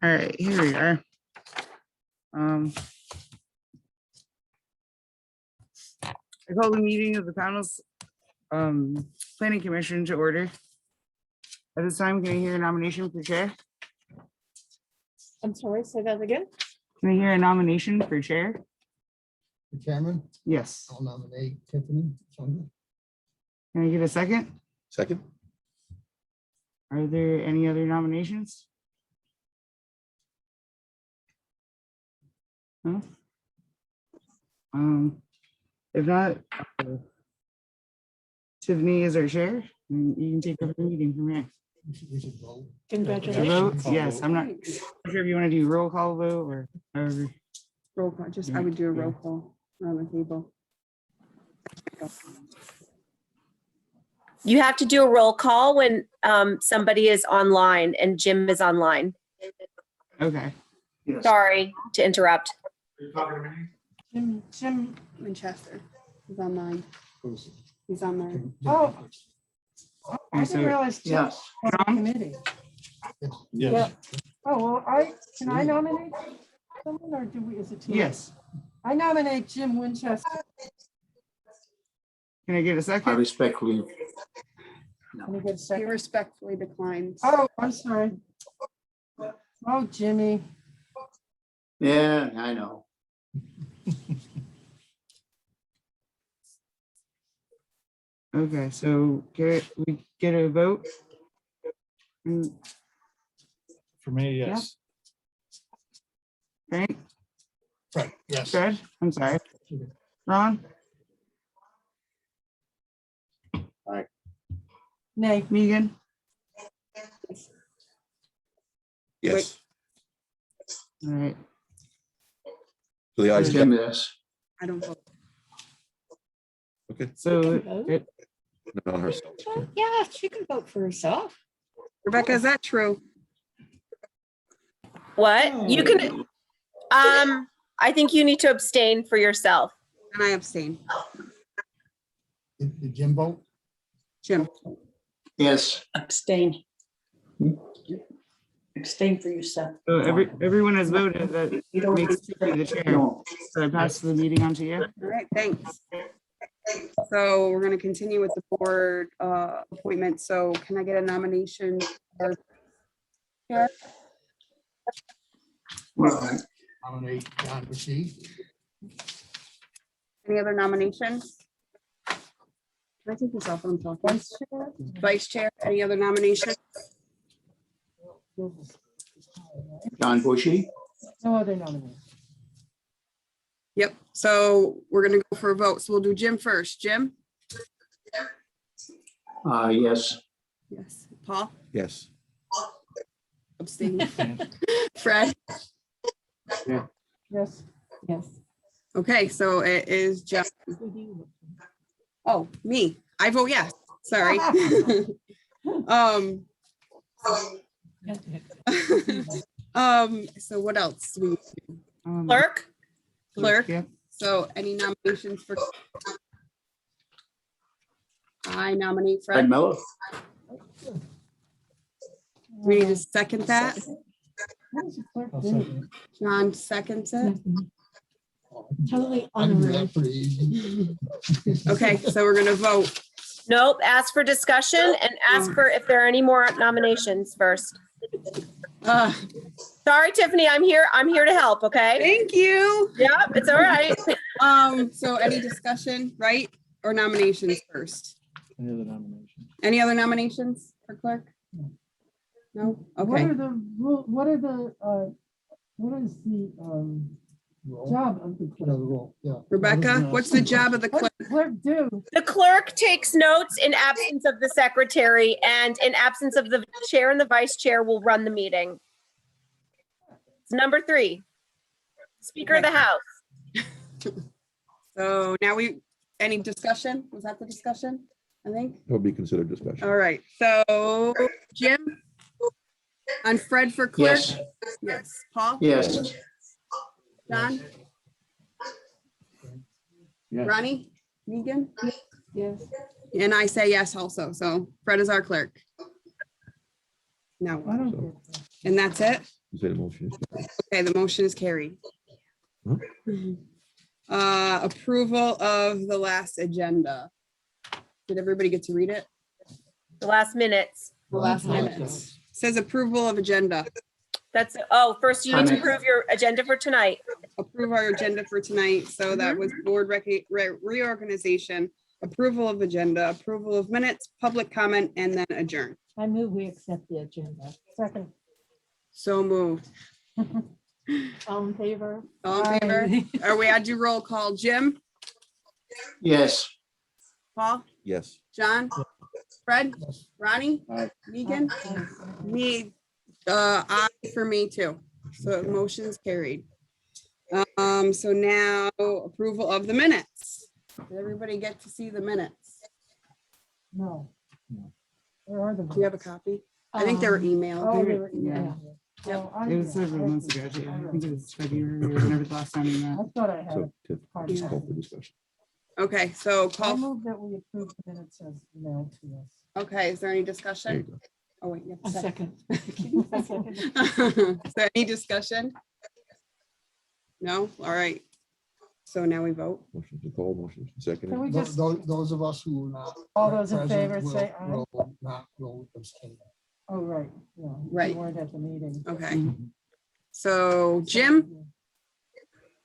All right, here we are. I call the meeting of the Pownal Planning Commission to order. At this time, can I hear a nomination for chair? I'm sorry, say that again. Can I hear a nomination for chair? The chairman, Yes. I'll nominate Tiffany. Can I get a second? Second. Are there any other nominations? No? If not, Tiffany is our chair, and you can take over the meeting from here. We should vote. The Congratulations. vote, yes, I'm not sure if you want to do roll call vote or however. Roll call, just, I would do a roll call around the table. You have to do a roll call when somebody is online and Jim is online. Okay. Sorry to interrupt. Jim Winchester is online. He's on there. Oh. I Okay, so- didn't realize. Jim Yes. was on the John? committee. Yes. Oh, well, can I nominate someone or do we, is it? too late? Yes. I nominate Jim Winchester. Can I get a I second? respectfully, Can I get a He second? respectfully declines. Oh, I'm sorry. Oh, Jimmy. yeah, I know. Okay, so we get a vote? For me, yes. Frank, Right, yes. Fred, I'm sorry. Ron, Nay. Megan, Yes. all right. So the ayes have Jim, it. Yes. I don't vote. Okay. So vote. it, On herself. Yeah, she can vote for herself. Rebecca, is that true? What? You can, I think you need to abstain for yourself. And I abstain. Did Jim vote? Jim, Yes. Abstain. Abstain for yourself. so everyone has voted that You don't makes have you the to- chair. So I pass the meeting on to you. all right, thanks. So we're going to continue with the board appointment. So can I get a nomination? for chair? Nominate John Bushy. Any other nominations? Can I take this off when I'm talking? Vice Chair? Vice Chair, any other nominations? John Bushy. No other nomination. Yep, so we're gonna go for a vote. So we'll do Jim first. Jim? Yes. Yes. Paul? Yes. Abstain. Fred? Yes. Yes. Okay, so it is John. Oh, me. I vote yes. Sorry. So what else? do we do? Clerk? Clerk. Yeah. So any nominations for? I nominate Fred Fred. Miller. We need to second that. What is the clerk I'll doing? second John seconds it. Totally I can do honorary. that pretty easy. Okay, so we're gonna vote. Nope, ask for discussion and ask for if there are any more nominations first. Uh, Sorry, Tiffany, I'm here to help, okay? Thank you. Yeah, it's all right. So any discussion, right? Or nominations first? Any other nominations? Any other nominations for clerk? No? What Okay. are the, what is the Roll. job of the Another clerk? roll, yeah. Rebecca, what's the job of the What clerk? does the clerk do? The clerk takes notes in absence of the secretary, and in absence of the chair and the vice chair will run the meeting. It's number 3. Speaker of the House. So now any discussion? Was that the discussion? I think. That would be considered discussion. All right, so Jim? On Fred for clerk? Yes. Yes. Paul? Yes. John? Yes. Ronnie? Megan? Yes. And I say yes also. So Fred is our clerk. No, I don't get that. and that's it? You say the motion is carried. Okay, the motion is carried. Approval of the last agenda. Did everybody get to read it? The last minutes. The last minutes. Says approval of agenda. That's, oh, first you need to approve your agenda for tonight. Approve our agenda for tonight. So that was board reorganization, approval of agenda, approval of minutes, public comment, and then adjourn. I move we accept the agenda. Second. So moved. All in favor? All in favor? Are we at do roll call? Jim, Yes. Paul, Yes. John, Fred, Yes. Ronnie, Aye. Megan, me, I for me too. So motion's carried. So now approval of the minutes. Did everybody get to see the minutes? No. No. Where are the? Do you have a copy? I think they were Oh, emailed. they were, Yeah. yeah. Yep. Oh, I- It was several months ago. Actually. I think it was February or whenever the last time we met. I thought I had. So to Pardon. just call for discussion. Okay, so I call, move that we approve the minutes as mailed to us. okay, is there any There you discussion? go. Oh, wait. you have A to second. second. Is there any discussion? No? All right. So now we vote. Motion to call, motion to second. Can we Those, just, those of us who are not. all those in present favor will- say aye? will Not will abstain. Oh, right, yeah. you Right. weren't at the meeting. Okay. So Jim,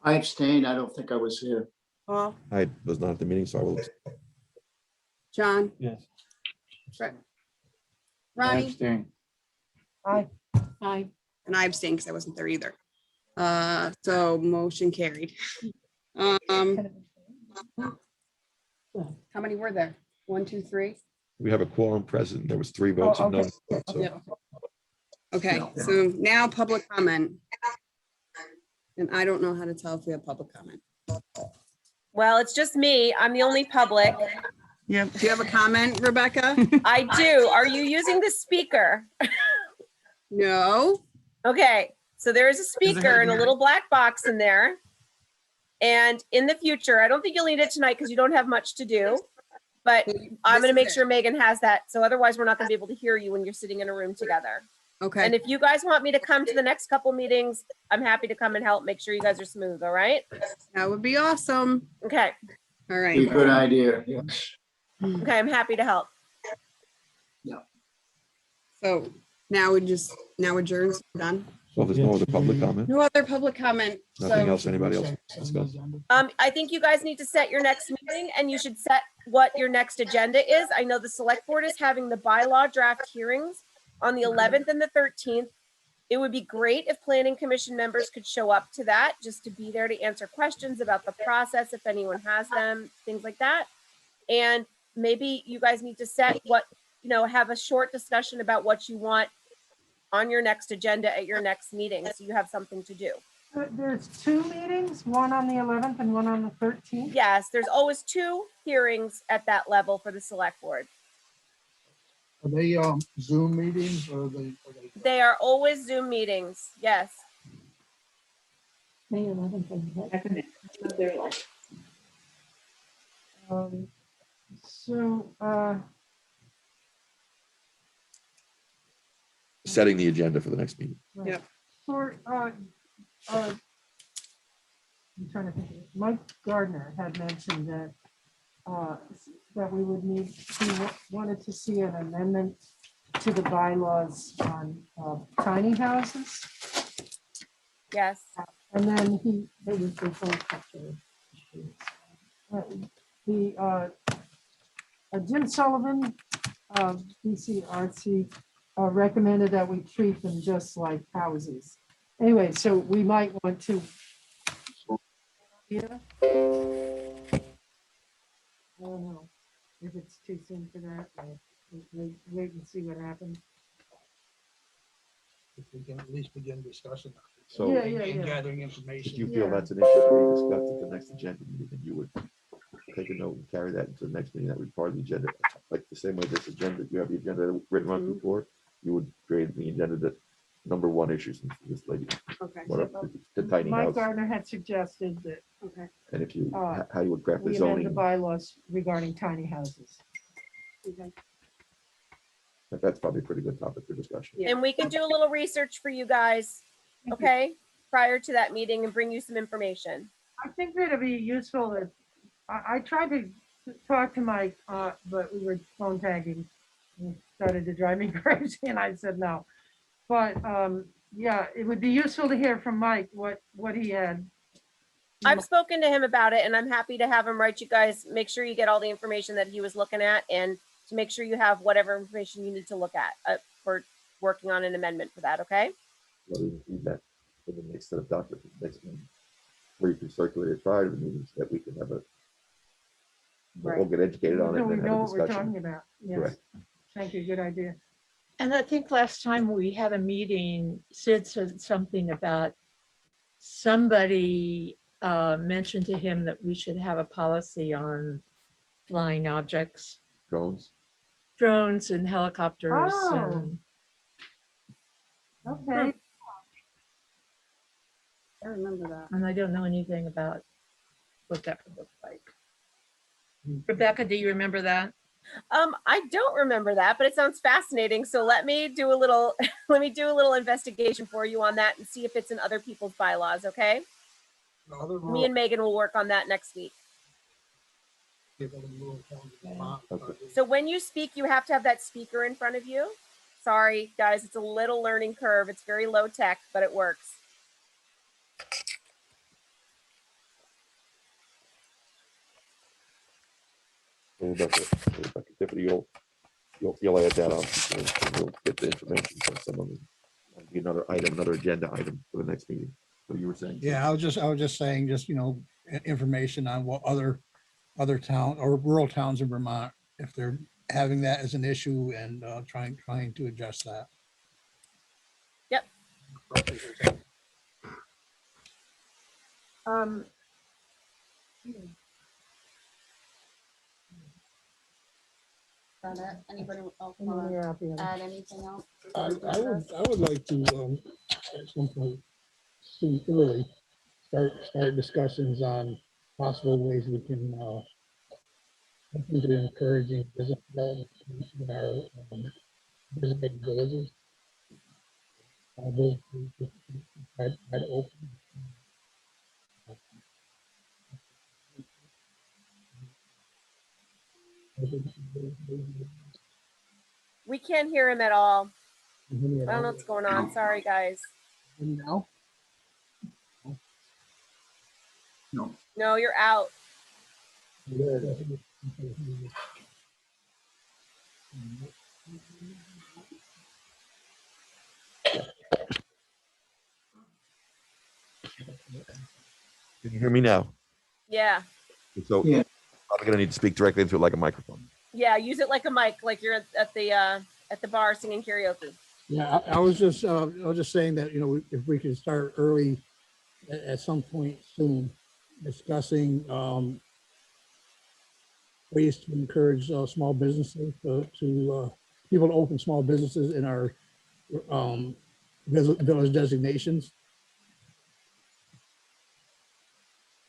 I abstained. I don't think I was here. Paul, I was not at the meeting, so I will. John, Yes. Fred, I Ronnie, abstain. Aye. and I abstain because I wasn't there either. So motion carried. How many were there? 1, 2, 3? We have a quorum present. There was 3 votes and no. okay. votes, so- Yep. Okay, so now public comment. And I don't know how to tell if we have public comment. Well, it's just me. I'm the only public. Yep. Do you have a comment, Rebecca? I do. Are you using the speaker? No? Okay, so there is a speaker and a here? little black box in there. And in the future, I don't think you'll need it tonight because you don't have much to do. But I'm gonna make sure Megan has that. So otherwise, we're not gonna be able to hear you when you're sitting in a room together. Okay, And if you guys want me to come to the next couple meetings, I'm happy to come and help make sure you guys are smooth, all right? that would be awesome. Okay, All Be a right. good idea, yes. okay, I'm happy to help. So now now adjourns, done. So if there's no other public comment, No other public comment. nothing So else, anybody else Send the discuss? agenda. I think you guys need to set your next meeting and you should set what your next agenda is. I know the select board is having the bylaw draft hearings on the 11th and the 13th. It would be great if planning commission members could show up to that, just to be there to answer questions about the process, if anyone has them, things like that. And maybe you guys need to set what, have a short discussion about what you want on your next agenda at your next meeting, so you have something to do. There's 2 meetings, one on the 11th and one on the 13th. Yes, there's always 2 hearings at that level for the select board. Are they Zoom meetings or are they? They are always Zoom meetings, yes. May 11th and So, Setting the agenda for the next meeting. right. Yep. For, I'm trying to think, Mike Gardner had mentioned that, that we would need, he wanted to see an amendment to the bylaws on tiny houses. Yes. And then it was the whole picture. Jim Sullivan, BCRC, recommended that we treat them just like houses. Anyway, so we might want to. Yeah. I don't know if it's too soon for that, or wait and see what happens. If we can at least begin discussing. So Yeah, And yeah. gathering if information. you feel Yeah. that's an issue to be discussed at the next agenda meeting, then you would take a note and carry that into the next meeting. That would be part of the agenda. Like the same way this agenda, you have the agenda written on before, you would create the agenda that number 1 issues in this lady, Okay, whatever, the tiny Mike house. Gardner had suggested that okay, And if you, Uh, how you would craft the we amend the zoning, bylaws regarding tiny houses. okay. that's probably a pretty good topic for discussion. Yeah. And we can do a little research for you guys okay, prior to that meeting and bring you some information. I think that it'd be useful that, I tried to talk to Mike, but we were phone tagging. It started to drive me crazy and I said no. But, yeah, it would be useful to hear from Mike what he had. I've spoken to him about it and I'm happy to have him write you guys, make sure you get all the information that he was looking at and to make sure you have whatever information you need to look at for working on an amendment for that, okay? What is the feedback for the next set of documents, next meeting? Where you can circulate it prior to the meetings that we can have a, we'll Right. get educated on it So and we then know have a what we're discussion. talking about. Yes, Correct. thank you, good idea. And I think last time we had a meeting, Sid said something about somebody mentioned to him that we should have a policy on flying objects, Drones, drones and helicopters. Oh. Okay, I remember that. And I don't know anything about what that would look like. Rebecca, do you remember that? I don't remember that, but it sounds fascinating. So let me do a little, let me do a little investigation for you on that and see if it's in other people's bylaws, okay? Me and Megan will work on that next week. okay. So when you speak, you have to have that speaker in front of you. Sorry, guys, it's a little learning curve. It's very low tech, but it works. So Rebecca, Tiffany, you'll add that on, and you'll get the information from someone. That'll be another item, another agenda item for the next meeting. What you were saying? Yeah, I was just saying, just, information on what other town or rural towns in Vermont, if they're having that as an issue and trying to address that. Yep. Anybody else and then want you're out the to other. add anything else? I would like to, at some point, soon early, start discussions on possible ways we can, look into encouraging business development in our designated villages. Try to open. We can't hear him at all. Can you hear me at I don't know all? what's going on. Sorry, guys. Now? No, you're out. There it is. Can you hear me now? Yeah. So Yeah. I'm gonna need to speak directly into it like a microphone. Yeah. Use it like a mic, like you're at the bar singing karaoke. Yeah, I was just saying that, if we could start early at some point soon, discussing ways to encourage small businesses to people to open small businesses in our village designations.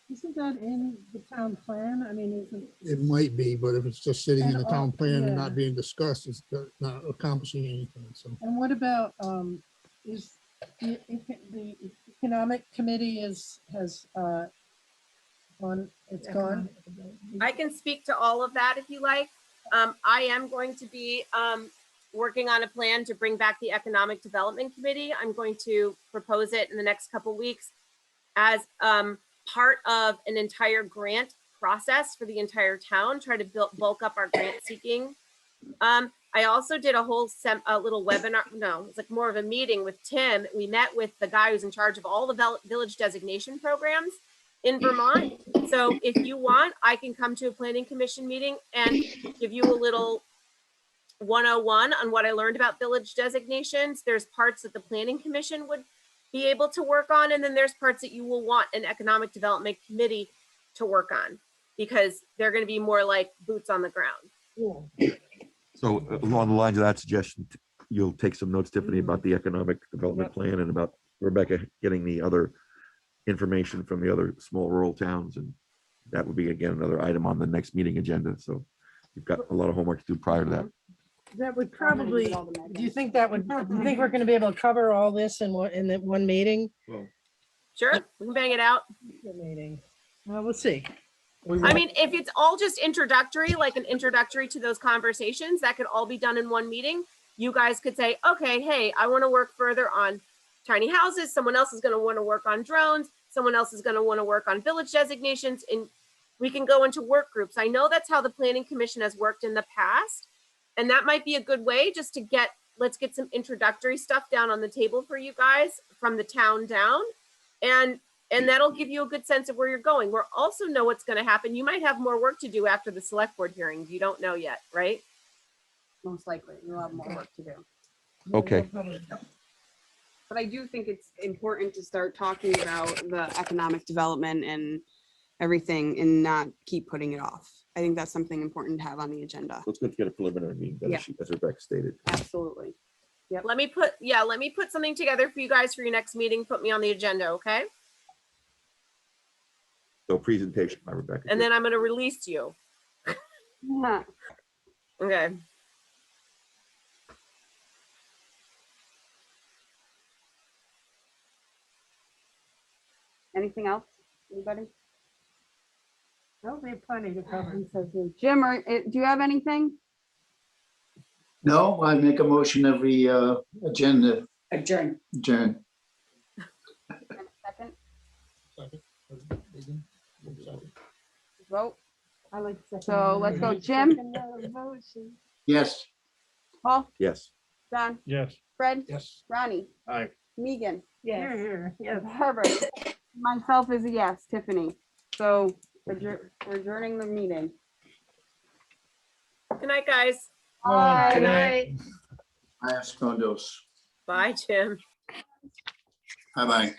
Isn't that in the town plan? I mean, isn't, It might be, but if it's just sitting in the And, town plan and yeah. not being discussed, it's not accomplishing anything, so. and what about, is the economic committee has gone, it's gone? I can speak to all of that if you like. I am going to be working on a plan to bring back the Economic Development Committee. I'm going to propose it in the next couple weeks as part of an entire grant process for the entire town, try to bulk up our grant seeking. I also did a whole a little webinar. No, it's like more of a meeting with Tim. We met with the guy who's in charge of all the village designation programs in Vermont. So if you want, I can come to a planning commission meeting and give you a little 101 on what I learned about village designations. There's parts that the planning commission would be able to work on, and then there's parts that you will want an economic development committee to work on because they're going to be more like boots on the ground. So along the lines of that suggestion, you'll take some notes, Tiffany, about the economic development Yep. plan and about Rebecca getting the other information from the other small rural towns. And that would be, again, another item on the next meeting agenda. So you've got a lot of homework to do prior to that. That would I'm gonna probably, give it all to do Megan. you think that would, do you think we're gonna be able to cover all this in that one meeting? Well, Sure, we can bang it out. Good meeting. Well, we'll see. I mean, if it's all just introductory, like an introductory to those conversations, that could all be done in one meeting. You guys could say, okay, hey, I want to work further on tiny houses. Someone else is going to want to work on drones. Someone else is going to want to work on village designations, and we can go into work groups. I know that's how the planning commission has worked in the past. And that might be a good way just to let's get some introductory stuff down on the table for you guys from the town down. And that'll give you a good sense of where you're going. We'll also know what's going to happen. You might have more work to do after the select board hearings. You don't know yet, right? Most likely, you'll have more work to do. Okay. But I do think it's important to start talking about the economic development and everything and not keep putting it off. I think that's something important to have on the agenda. Let's go get a preliminary meeting, done, Yeah. as Rebecca stated. Absolutely. Let me put something together for you guys for your next meeting. Put me on the agenda, okay? So presentation by Rebecca. And then I'm going to release you. Yeah. Okay. Anything else? Anybody? There'll be plenty to cover. Jim, do you have anything? No, I make a motion every agenda Adjourn. adjourn. Second, Second. vote. I like. second So one. let's go, Jim, Yes. Paul, Yes. Don, Yes. Fred, Yes. Ronnie, Aye. Megan, Here, here, yes. Herbert. Myself is a yes, Tiffany. So we're adjourning the meeting. Good night, guys. Bye. Good night. I have Spondos. Bye, Jim. Bye-bye.